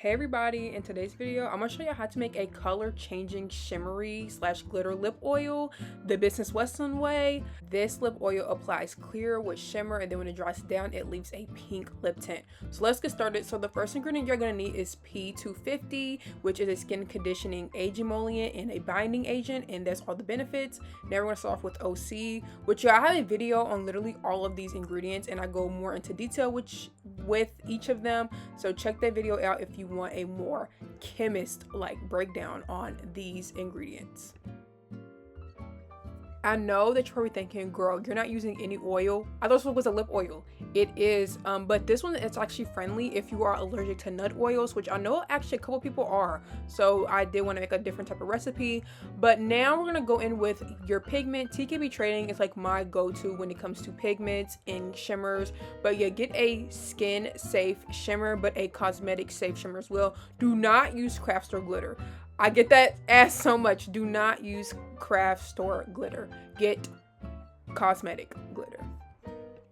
Hey everybody, in today's video I'm going to show you how to make a color changing shimmery / glitter lip oil the business Weslynn way. This lip oil applies clear with shimmer, and then when it dries down it leaves a pink lip tint. So let's get started. So the first ingredient you're going to need is P250, which is a skin conditioning age emollient and a binding agent, and that's all the benefits. Now we're going to start off with OC, which I have a video on literally all of these ingredients and I go more into detail with each of them, so check that video out if you want a more chemist like breakdown on these ingredients. I know that you're probably thinking, girl, you're not using any oil. I thought this was a lip oil. It is, but this one is actually friendly if you are allergic to nut oils, which I know actually a couple people are. So I did want to make a different type of recipe. But now we're gonna go in with your pigment. TKB Trading is like my go-to when it comes to pigments and shimmers. But yeah, get a skin safe shimmer, but a cosmetic safe shimmer as well. Do not use craft store glitter. I get that asked so much. Do not use craft store glitter. Get cosmetic glitter.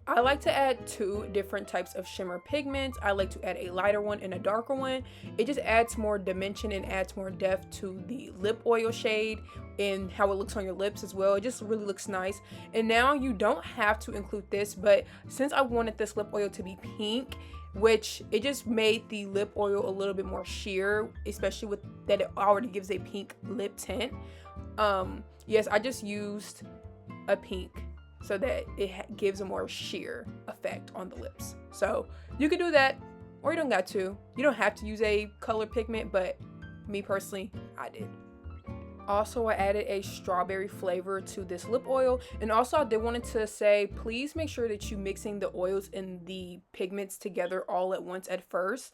I like to add two different types of shimmer pigments. I like to add a lighter one and a darker one. It just adds more dimension and adds more depth to the lip oil shade and how it looks on your lips as well. It just really looks nice. And now you don't have to include this, but since I wanted this lip oil to be pink, which it just made the lip oil a little bit more sheer, especially with that it already gives a pink lip tint. Yes, I just used a pink so that it gives a more sheer effect on the lips. So you could do that, or you don't got to. You don't have to use a color pigment, but me personally, I did. Also, I added a strawberry flavor to this lip oil, and also I did wanted to say, please make sure that you mixing the oils and the pigments together all at once at first,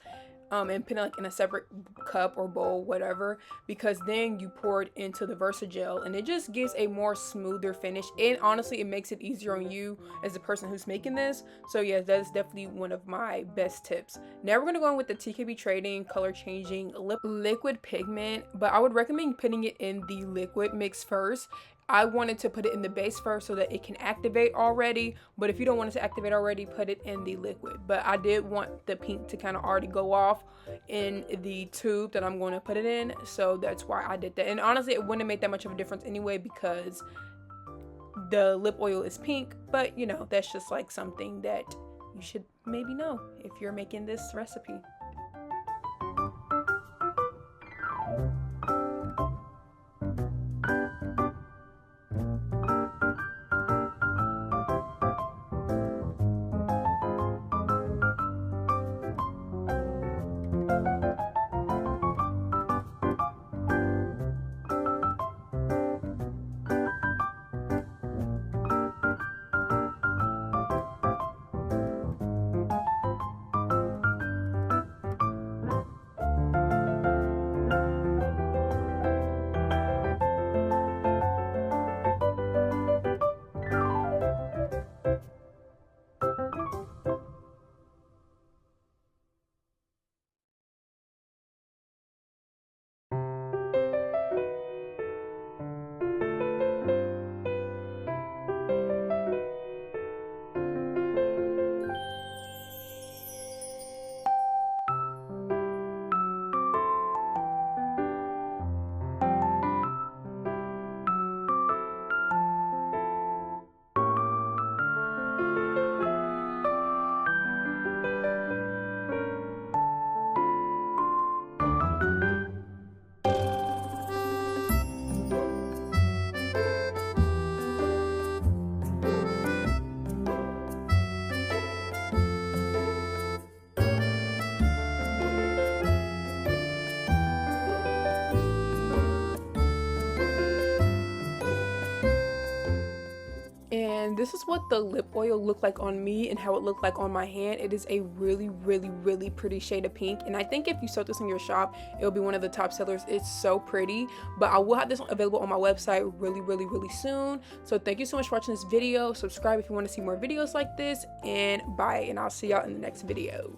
and put it like in a separate cup or bowl, whatever, because then you pour it into the Versagel and it just gives a more smoother finish, and honestly it makes it easier on you as the person who's making this. So yeah, that is definitely one of my best tips. Now we're gonna go in with the TKB Trading color changing liquid pigment, but I would recommend putting it in the liquid mix first. I wanted to put it in the base first so that it can activate already, but if you don't want it to activate already, put it in the liquid. But I did want the pink to kind of already go off in the tube that I'm going to put it in, so that's why I did that. And honestly, it wouldn't have made that much of a difference anyway because the lip oil is pink, but you know, that's just like something that you should maybe know if you're making this recipe. And this is what the lip oil looked like on me and how it looked like on my hand. It is a really, really, really pretty shade of pink. And I think if you sold this in your shop, it'll be one of the top sellers. It's so pretty. But I will have this available on my website really, really, really soon. So thank you so much for watching this video. Subscribe if you want to see more videos like this. And bye. And I'll see y'all in the next video.